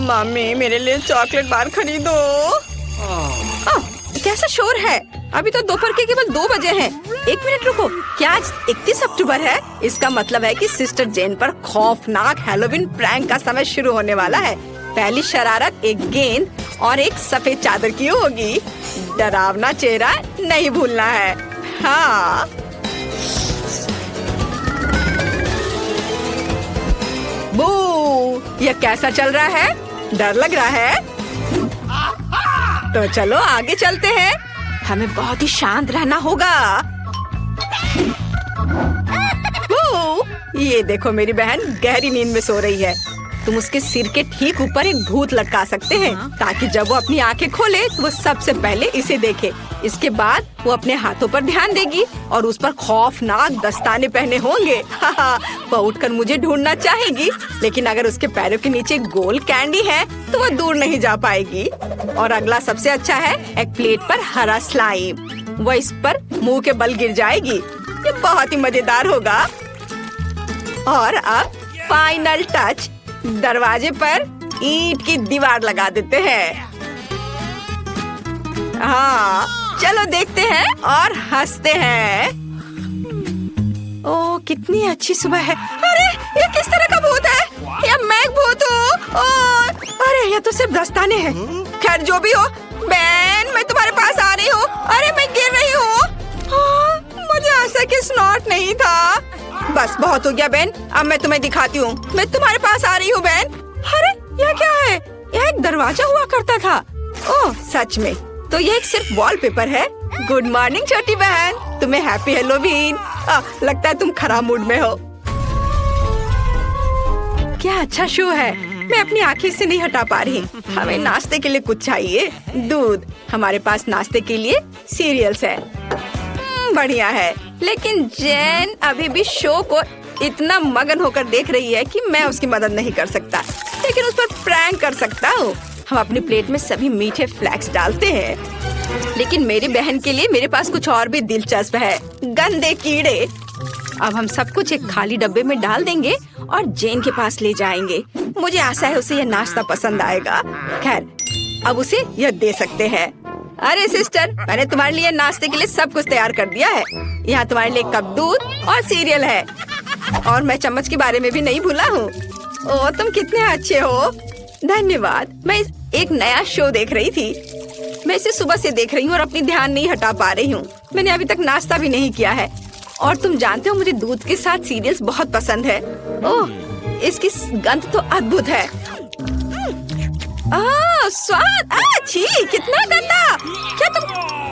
Mummy मेरे लिए chocolate bar खरीदो। कैसा शोर है? अभी तो दोपहर के केवल 2 बजे हैं। 1 मिनट रुको, क्या आज 31 अक्टूबर है? इसका मतलब है कि सिस्टर जेन पर खौफनाक हैलोवीन प्रैंक का समय शुरू होने वाला है। पहली शरारत एक गेंद और एक सफेद चादर की होगी। डरावना चेहरा नहीं भूलना है। हाँ, बू, यह कैसा चल रहा है? डर लग रहा है? तो चलो आगे चलते हैं। हमें बहुत ही शांत रहना होगा। ये देखो, मेरी बहन गहरी नींद में सो रही है। तुम उसके सिर के ठीक ऊपर एक भूत लटका सकते हैं ताकि जब वो अपनी आंखें खोले तो वो सबसे पहले इसे देखे। इसके बाद वो अपने हाथों पर ध्यान देगी और उस पर खौफनाक दस्ताने पहने होंगे। वो उठकर मुझे ढूंढना चाहेगी, लेकिन अगर उसके पैरों के नीचे गोल कैंडी है तो वो दूर नहीं जा पाएगी। और अगला सबसे अच्छा है, एक प्लेट पर हरा स्लाइम। वो इस पर मुंह के बल गिर जाएगी। ये बहुत ही मजेदार होगा। और अब फाइनल टच, दरवाजे पर ईंट की दीवार लगा देते हैं। हाँ, चलो देखते हैं और हंसते हैं। ओह, कितनी अच्छी सुबह है। अरे, ये किस तरह का भूत है? ये मैं एक भूत हूँ। अरे, ये तो सिर्फ दस्ताने हैं। खैर, जो भी हो, बहन, मैं तुम्हारे पास आ रही हूँ। अरे, मैं गिर रही हूँ। मुझे आशा कि स्नॉट नहीं था। बस बहुत हो गया बहन, अब मैं तुम्हें दिखाती हूँ। मैं तुम्हारे पास आ रही हूँ बहन। अरे, यह क्या है? यह एक दरवाजा हुआ करता था। ओह, सच में? तो यह एक सिर्फ वॉलपेपर है। गुड मॉर्निंग छोटी बहन, तुम्हें हैप्पी हैलोवीन। लगता है तुम खराब मूड में हो। क्या अच्छा शो है। मैं अपनी आंखें से नहीं हटा पा रही। हमें नाश्ते के लिए कुछ चाहिए। दूध। हमारे पास नाश्ते के लिए सीरियल्स है। बढ़िया है, लेकिन जेन अभी भी शो को इतना मगन होकर देख रही है कि मैं उसकी मदद नहीं कर सकता, लेकिन उस पर प्रैंक कर सकता हूँ। हम अपनी प्लेट में सभी मीठे फ्लैक्स डालते हैं, लेकिन मेरी बहन के लिए मेरे पास कुछ और भी दिलचस्प है, गंदे कीड़े। अब हम सब कुछ एक खाली डब्बे में डाल देंगे और जेन के पास ले जाएंगे। मुझे आशा है उसे यह नाश्ता पसंद आएगा। खैर, अब उसे यह दे सकते हैं। अरे सिस्टर, मैंने तुम्हारे लिए नाश्ते के लिए सब कुछ तैयार कर दिया है। यहाँ तुम्हारे लिए कप दूध और सीरियल है, और मैं चम्मच के बारे में भी नहीं भूला हूँ। ओह, तुम कितने अच्छे हो। धन्यवाद। मैं एक नया शो देख रही थी। मैं इसे सुबह से देख रही हूँ और अपनी ध्यान नहीं हटा पा रही हूँ। मैंने अभी तक नाश्ता भी नहीं किया है। और तुम जानते हो, मुझे दूध के साथ सीरियल्स बहुत पसंद है। ओह, इसकी गंध तो अद्भुत है। स्वाद, छी, कितना गंदा। क्या तुम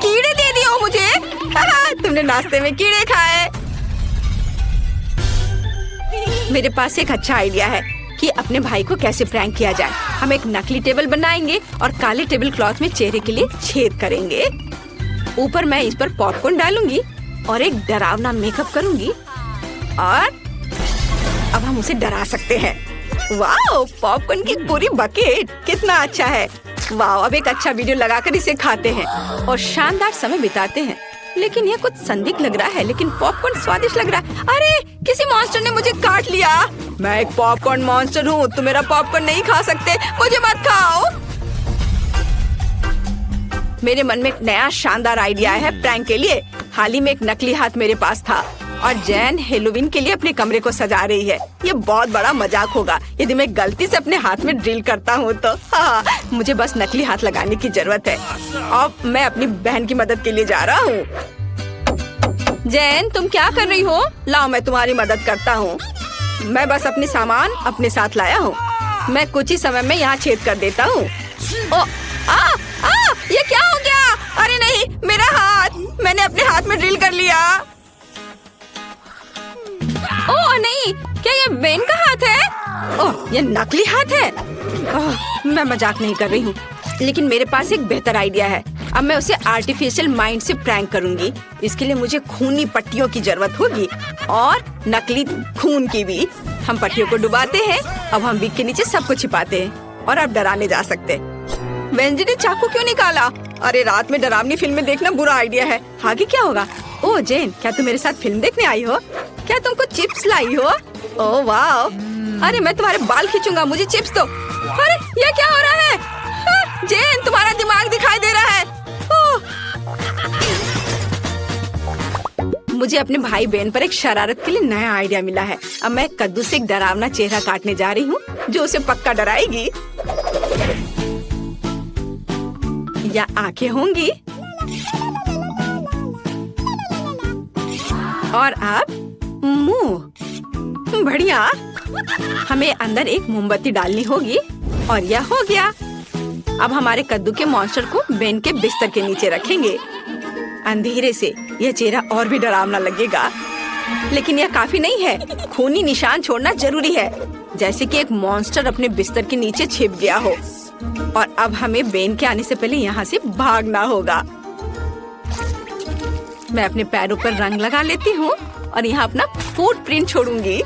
कीड़े दे दिए हो मुझे? तुमने नाश्ते में कीड़े खाए। मेरे पास एक अच्छा आइडिया है कि अपने भाई को कैसे प्रैंक किया जाए। हम एक नकली टेबल बनाएंगे और काले टेबल क्लॉथ में चेहरे के लिए छेद करेंगे। ऊपर मैं इस पर पॉपकॉर्न डालूंगी और एक डरावना मेकअप करूंगी, और अब हम उसे डरा सकते हैं। वाह, पॉपकॉर्न की पूरी बकेट, कितना अच्छा है। वाह, अब एक अच्छा वीडियो लगाकर इसे खाते हैं और शानदार समय बिताते हैं। लेकिन यह कुछ संदिग्ध लग रहा है, लेकिन पॉपकॉर्न स्वादिष्ट लग रहा है। अरे, किसी मॉन्स्टर ने मुझे काट लिया। मैं एक पॉपकॉर्न मॉन्स्टर हूँ, तुम मेरा पॉपकॉर्न नहीं खा सकते। मुझे मत खाओ। मेरे मन में एक नया शानदार आइडिया है प्रैंक के लिए। हाल ही में एक नकली हाथ मेरे पास था और जैन हेलोवीन के लिए अपने कमरे को सजा रही है। ये बहुत बड़ा मजाक होगा यदि मैं गलती से अपने हाथ में ड्रिल करता हूँ तो। मुझे बस नकली हाथ लगाने की जरूरत है। अब मैं अपनी बहन की मदद के लिए जा रहा हूँ। जैन, तुम क्या कर रही हो? लाओ, मैं तुम्हारी मदद करता हूँ। मैं बस अपने सामान अपने साथ लाया हूँ। मैं कुछ ही समय में यहाँ छेद कर देता हूँ। ये क्या हो गया? अरे नहीं, मेरा हाथ, मैंने अपने हाथ में ड्रिल कर लिया। ओह नहीं, क्या ये बेन का हाथ है? ओह, ये नकली हाथ है। मैं मजाक नहीं कर रही हूँ, लेकिन मेरे पास एक बेहतर आइडिया है। अब मैं उसे आर्टिफिशियल माइंड से प्रैंक करूंगी। इसके लिए मुझे खूनी पट्टियों की जरूरत होगी और नकली खून की भी। हम पट्टियों को डुबाते हैं। अब हम बिग के नीचे सबको छिपाते हैं और अब डराने जा सकते हैं। वेंजी ने चाकू क्यों निकाला? अरे, रात में डरावनी फिल्में देखना बुरा आइडिया है। आगे क्या होगा? ओह जेन, क्या तुम मेरे साथ फिल्म देखने आई हो? क्या तुम कुछ चिप्स लाई हो? ओह वाह, अरे मैं तुम्हारे बाल खींचूंगा, मुझे चिप्स दो। अरे ये क्या हो रहा है? जेन, तुम्हारा दिमाग दिखाई दे रहा है। मुझे अपने भाई बहन पर एक शरारत के लिए नया आइडिया मिला है। अब मैं कद्दू से एक डरावना चेहरा काटने जा रही हूँ जो उसे पक्का डराएगी। या आंखें होंगी और अब मुंह। बढ़िया। हमें अंदर एक मोमबत्ती डालनी होगी और यह हो गया। अब हमारे कद्दू के मॉन्स्टर को बेन के बिस्तर के नीचे रखेंगे। अंधेरे से यह चेहरा और भी डरावना लगेगा, लेकिन यह काफी नहीं है। खूनी निशान छोड़ना जरूरी है, जैसे कि एक मॉन्स्टर अपने बिस्तर के नीचे छिप गया हो। और अब हमें बेन के आने से पहले यहाँ से भागना होगा। मैं अपने पैरों पर रंग लगा लेती हूँ और यहाँ अपना फुटप्रिंट छोड़ूंगी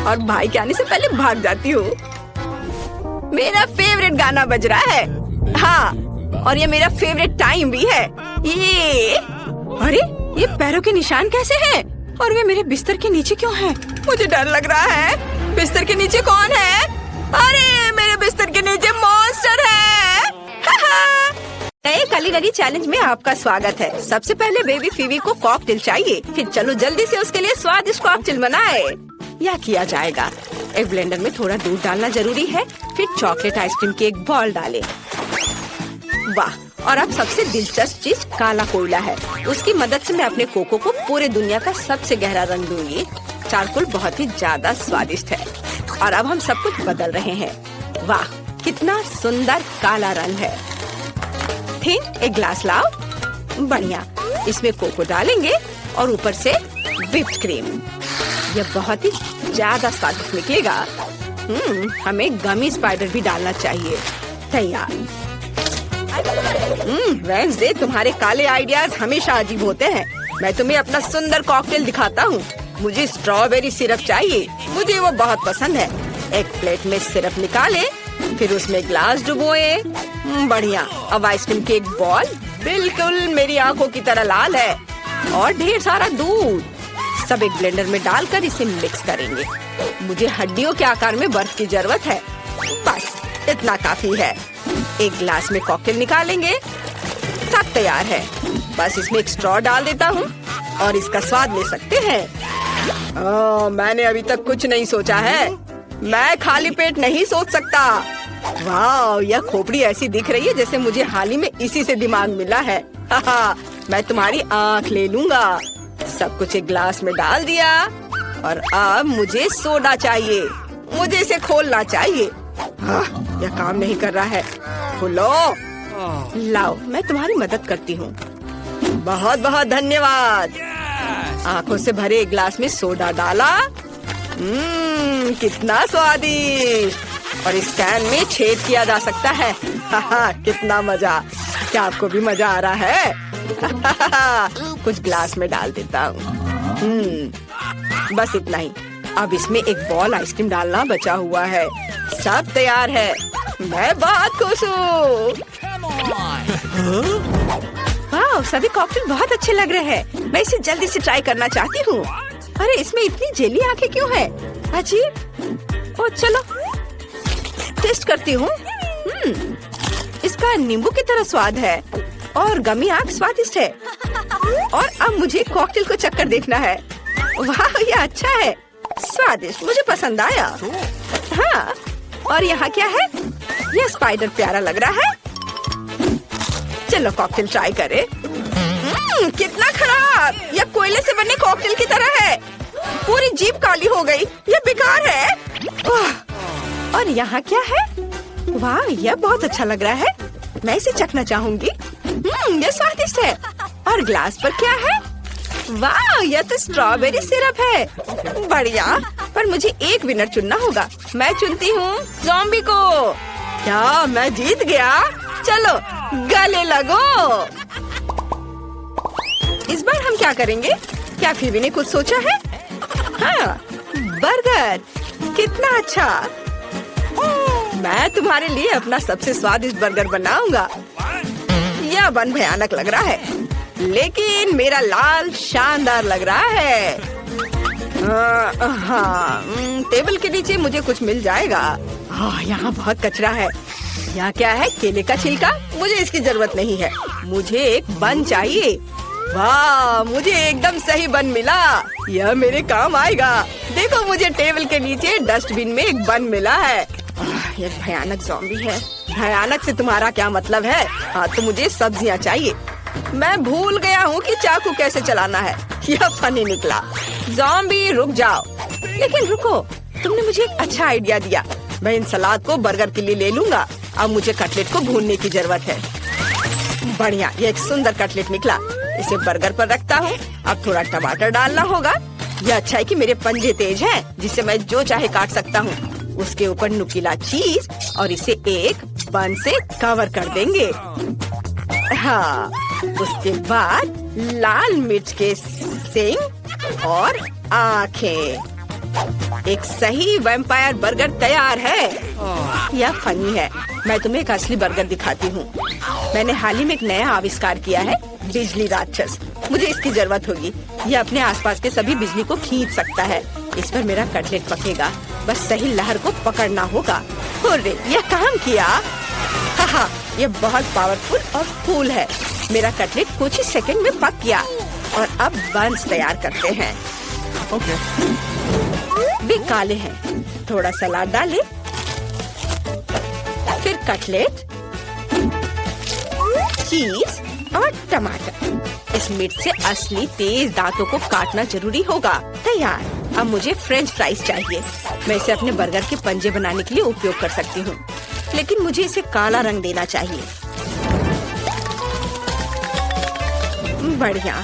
और भाई के आने से पहले भाग जाती हूँ। मेरा फेवरेट गाना बज रहा है। हाँ, और ये मेरा फेवरेट टाइम भी है। ये अरे ये पैरों के निशान कैसे हैं? और वे मेरे बिस्तर के नीचे क्यों हैं? मुझे डर लग रहा है। बिस्तर के नीचे कौन है? अरे मेरे बिस्तर के नीचे मॉन्स्टर है। नए कलीगरी चैलेंज में आपका स्वागत है। सबसे पहले बेबी फीवी को कॉकटेल चाहिए, फिर चलो जल्दी से उसके लिए स्वादिष्ट कॉकटेल बनाए। यह किया जाएगा। एक ब्लेंडर में थोड़ा दूध डालना जरूरी है, फिर चॉकलेट आइसक्रीम की एक बॉल डालें। वाह! और अब सबसे दिलचस्प चीज काला कोयला है। उसकी मदद से मैं अपने कोको को पूरे दुनिया का सबसे गहरा रंग दूंगी। चारकोल बहुत ही ज्यादा स्वादिष्ट है। और अब हम सब कुछ बदल रहे हैं। वाह, कितना सुंदर काला रंग है। ठीक, एक ग्लास लाओ। बढ़िया, इसमें कोको डालेंगे और ऊपर से व्हिप्ड क्रीम। यह बहुत ही ज्यादा स्वादिष्ट निकलेगा। हमें गमी स्पाइडर भी डालना चाहिए। तैयार। वेडनेसडे, तुम्हारे काले आइडियाज हमेशा अजीब होते हैं। मैं तुम्हें अपना सुंदर कॉकटेल दिखाता हूँ। मुझे स्ट्रॉबेरी सिरप चाहिए, मुझे वो बहुत पसंद है। एक प्लेट में सिरप निकाले, फिर उसमें ग्लास डुबोए। बढ़िया। अब आइसक्रीम की एक बॉल बिल्कुल मेरी आंखों की तरह लाल है। और ढेर सारा दूध। सब एक ब्लेंडर में डालकर इसे मिक्स करेंगे। मुझे हड्डियों के आकार में बर्फ की जरूरत है। बस इतना काफी है। एक ग्लास में कॉकटेल निकालेंगे। सब तैयार है। बस इसमें एक स्ट्रॉ डाल देता हूँ और इसका स्वाद ले सकते हैं। मैंने अभी तक कुछ नहीं सोचा है। मैं खाली पेट नहीं सोच सकता। वाह, यह खोपड़ी ऐसी दिख रही है जैसे मुझे हाल ही में इसी से दिमाग मिला है। मैं तुम्हारी आँख ले लूंगा। सब कुछ एक ग्लास में डाल दिया और अब मुझे सोडा चाहिए। मुझे इसे खोलना चाहिए। यह काम नहीं कर रहा है। खोलो। लाओ, मैं तुम्हारी मदद करती हूँ। बहुत बहुत धन्यवाद। आंखों से भरे एक ग्लास में सोडा डाला। कितना स्वादिष्ट। और इस कैन में छेद किया जा सकता है। कितना मजा। क्या आपको भी मजा आ रहा है? कुछ ग्लास में डाल देता हूँ। बस इतना ही। अब इसमें एक बॉल आइसक्रीम डालना बचा हुआ है। सब तैयार है। मैं बहुत खुश हूँ। वाह, सभी कॉकटेल बहुत अच्छे लग रहे हैं। मैं इसे जल्दी से ट्राई करना चाहती हूँ। अरे इसमें इतनी जेली आंखें क्यों है? अजीब। ओ चलो टेस्ट करती हूँ। इसका नींबू की तरह स्वाद है और गमी आंख स्वादिष्ट है। और अब मुझे कॉकटेल को चक्कर देखना है। वाह, ये अच्छा है, स्वादिष्ट, मुझे पसंद आया। हाँ, और यहाँ क्या है? यह स्पाइडर प्यारा लग रहा है। चलो कॉकटेल ट्राई करें। कितना खराब। यह कोयले से बने कॉकटेल की तरह है। पूरी जीभ काली हो गई। यह बेकार है। और यहाँ क्या है? वाह, यह बहुत अच्छा लग रहा है। मैं इसे चखना चाहूंगी। यह स्वादिष्ट है। और ग्लास पर क्या है? वाह, यह तो स्ट्रॉबेरी सिरप है। बढ़िया, पर मुझे एक विनर चुनना होगा। मैं चुनती हूँ ज़ॉम्बी को। क्या मैं जीत गया? चलो गले लगो। इस बार हम क्या करेंगे? क्या फीवी ने कुछ सोचा है? हाँ, बर्गर। कितना अच्छा। मैं तुम्हारे लिए अपना सबसे स्वादिष्ट बर्गर बनाऊंगा। यह बन भयानक लग रहा है, लेकिन मेरा लाल शानदार लग रहा है। हाँ, टेबल के नीचे मुझे कुछ मिल जाएगा। यहाँ बहुत कचरा है। यहाँ क्या है? केले का छिलका। मुझे इसकी जरूरत नहीं है। मुझे एक बन चाहिए। वाह, मुझे एकदम सही बन मिला। यह मेरे काम आएगा। देखो, मुझे टेबल के नीचे डस्टबिन में एक बन मिला है। यह भयानक ज़ॉम्बी है। भयानक से तुम्हारा क्या मतलब है? हाँ, तो मुझे सब्जियाँ चाहिए। मैं भूल गया हूँ कि चाकू कैसे चलाना है। यह फनी निकला। ज़ॉम्बी रुक जाओ। लेकिन रुको, तुमने मुझे एक अच्छा आइडिया दिया। मैं इन सलाद को बर्गर के लिए ले लूंगा। अब मुझे कटलेट को भूनने की जरूरत है। बढ़िया, ये एक सुंदर कटलेट निकला। इसे बर्गर पर रखता हूँ। अब थोड़ा टमाटर डालना होगा। यह अच्छा है कि मेरे पंजे तेज हैं, जिससे मैं जो चाहे काट सकता हूँ। उसके ऊपर नुकीला चीज और इसे एक बन से कवर कर देंगे। हाँ, उसके बाद लाल मिर्च के सींग और आँखें। एक सही वैम्पायर बर्गर तैयार है। यह फनी है। मैं तुम्हें एक असली बर्गर दिखाती हूँ। मैंने हाल ही में एक नया आविष्कार किया है, बिजली राक्षस। मुझे इसकी जरूरत होगी। यह अपने आसपास के सभी बिजली को खींच सकता है। इस पर मेरा कटलेट पकेगा। बस सही लहर को पकड़ना होगा। हुर्रे, यह काम किया। हाँ, यह बहुत पावरफुल और कूल है। मेरा कटलेट कुछ ही सेकंड में पक गया। और अब बंस तैयार करते हैं। भी काले हैं। थोड़ा सलाद डालें, फिर कटलेट, चीज और टमाटर। इस मिर्च से असली तेज दांतों को काटना जरूरी होगा। तैयार। अब मुझे फ्रेंच फ्राइज चाहिए। मैं इसे अपने बर्गर के पंजे बनाने के लिए उपयोग कर सकती हूँ, लेकिन मुझे इसे काला रंग देना चाहिए। बढ़िया।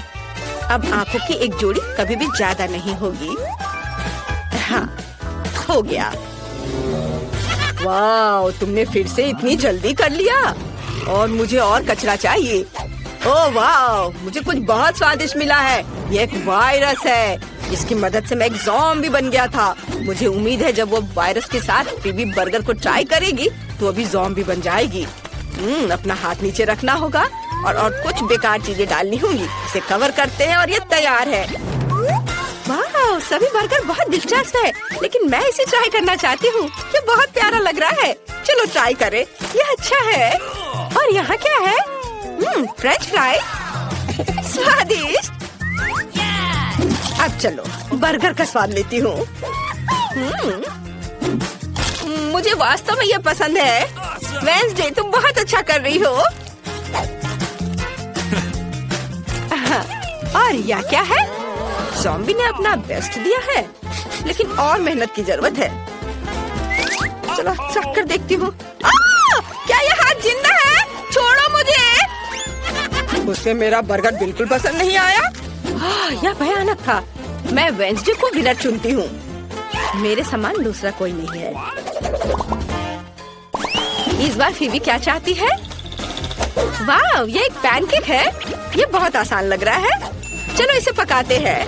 अब आंखों की एक जोड़ी कभी भी ज्यादा नहीं होगी। हाँ, हो गया। वाह, तुमने फिर से इतनी जल्दी कर लिया। और मुझे और कचरा चाहिए। ओह वाह, मुझे कुछ बहुत स्वादिष्ट मिला है। ये एक वायरस है, जिसकी मदद से मैं एक ज़ॉम्बी बन गया था। मुझे उम्मीद है जब वो वायरस के साथ फिर भी बर्गर को ट्राई करेगी तो अभी ज़ॉम्बी बन जाएगी। अपना हाथ नीचे रखना होगा और कुछ बेकार चीजें डालनी होंगी। इसे कवर करते हैं और ये तैयार है। वाह, सभी बर्गर बहुत दिलचस्प है, लेकिन मैं इसे ट्राई करना चाहती हूँ। ये बहुत प्यारा लग रहा है। चलो ट्राई करें। यह अच्छा है। और यहाँ क्या है? French fry. स्वादिष्ट। अब चलो बर्गर का स्वाद लेती हूँ। मुझे वास्तव में यह पसंद है। वेंसडे, तुम बहुत अच्छा कर रही हो। और यह क्या है? ज़ॉम्बी ने अपना बेस्ट दिया है, लेकिन और मेहनत की जरूरत है। चलो चख कर देखती हूँ। क्या यह हाथ जिंदा है? छोड़ो मुझे। उसे मेरा बर्गर बिल्कुल पसंद नहीं आया। यह भयानक था। मैं वेंसडे को विनर चुनती हूँ। मेरे समान दूसरा कोई नहीं है। इस बार फीबी क्या चाहती है? वाह, ये एक पैनकेक है। ये बहुत आसान लग रहा है। चलो इसे पकाते हैं।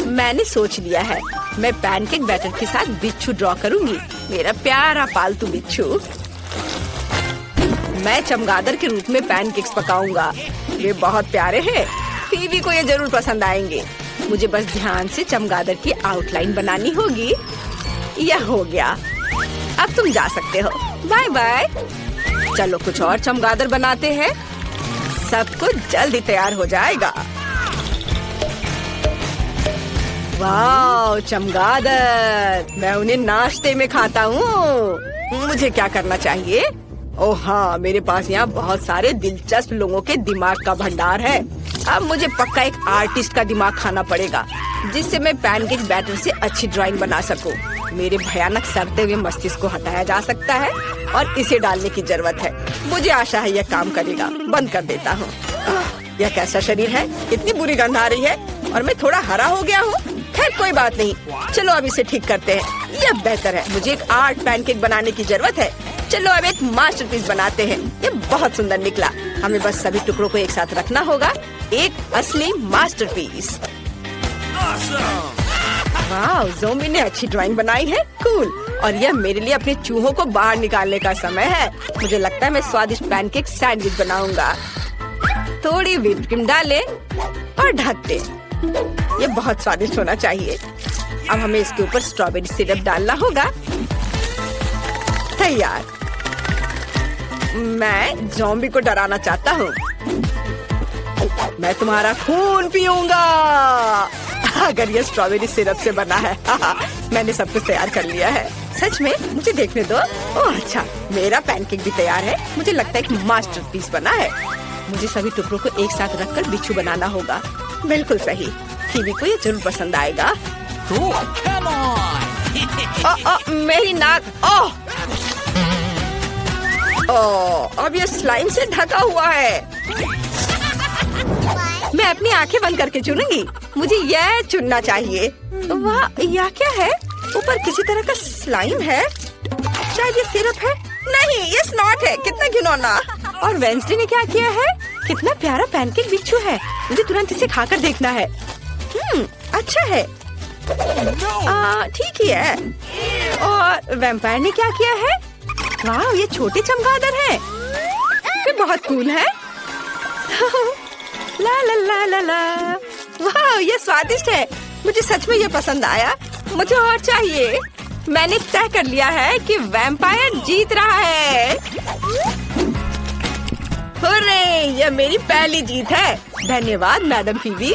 मैंने सोच लिया है। मैं पैनकेक बैटर के साथ बिच्छू ड्रॉ करूंगी। मेरा प्यारा पालतू बिच्छू। मैं चमगादड़ के रूप में पैनकेक्स पकाऊंगा। ये बहुत प्यारे हैं। फीबी को ये जरूर पसंद आएंगे। मुझे बस ध्यान से चमगादड़ की आउटलाइन बनानी होगी। यह हो गया। अब तुम जा सकते हो। Bye bye. चलो कुछ और चमगादड़ बनाते हैं। सब कुछ जल्दी तैयार हो जाएगा। वाह, चमगादड़। मैं उन्हें नाश्ते में खाता हूँ। मुझे क्या करना चाहिए? ओह हाँ, मेरे पास यहाँ बहुत सारे दिलचस्प लोगों के दिमाग का भंडार है। अब मुझे पक्का एक आर्टिस्ट का दिमाग खाना पड़ेगा, जिससे मैं पैनकेक बैटर से अच्छी ड्राइंग बना सकूं। मेरे भयानक सड़ते हुए मस्तिष्क को हटाया जा सकता है और इसे डालने की जरूरत है। मुझे आशा है यह काम करेगा। बंद कर देता हूँ। यह कैसा शरीर है? इतनी बुरी गंध आ रही है और मैं थोड़ा हरा हो गया हूँ। खैर कोई बात नहीं। चलो अब इसे ठीक करते हैं। यह बेहतर है। मुझे एक आर्ट पैनकेक बनाने की जरूरत है। चलो अब एक मास्टरपीस बनाते हैं। ये बहुत सुंदर निकला। हमें बस सभी टुकड़ों को एक साथ रखना होगा। एक असली मास्टरपीस। वाह, ज़ॉम्बी ने अच्छी ड्राइंग बनाई है। कूल। और यह मेरे लिए अपने चूहों को बाहर निकालने का समय है। मुझे लगता है मैं स्वादिष्ट पैनकेक सैंडविच बनाऊंगा। थोड़ी व्हिप क्रीम डालें और ढक दें। ये बहुत स्वादिष्ट होना चाहिए। अब हमें इसके ऊपर स्ट्रॉबेरी सिरप डालना होगा। तैयार। मैं ज़ॉम्बी को डराना चाहता हूँ। मैं तुम्हारा खून पीऊंगा अगर ये स्ट्रॉबेरी सिरप से बना है। मैंने सब कुछ तैयार कर लिया है। सच में? मुझे देखने दो। ओह अच्छा, मेरा पैनकेक भी तैयार है। मुझे लगता है एक मास्टरपीस बना है। मुझे सभी टुकड़ों को एक साथ रखकर बिच्छू बनाना होगा। बिल्कुल सही। फीबी को ये जरूर पसंद आएगा। मेरी नाक। अब ये स्लाइम से ढका हुआ है। मैं अपनी आंखें बंद करके चुनूंगी। मुझे यह चुनना चाहिए। वाह, यह क्या है? ऊपर किसी तरह का स्लाइम है। शायद ये सिरप है। नहीं, ये स्नॉट है। कितना घिनौना। और वेंसडे ने क्या किया है? कितना प्यारा पैनकेक बिच्छू है। मुझे तुरंत इसे खाकर देखना है। अच्छा है। ठीक ही है। और वैम्पायर ने क्या किया है? वाह, ये छोटे चमगादड़ हैं। ये बहुत कूल है। ला ला ला ला ला। वाह, ये स्वादिष्ट है। मुझे सच में ये पसंद आया। मुझे और चाहिए। मैंने तय कर लिया है कि वैम्पायर जीत रहा है। हुर्रे, ये मेरी पहली जीत है। धन्यवाद मैडम फीबी।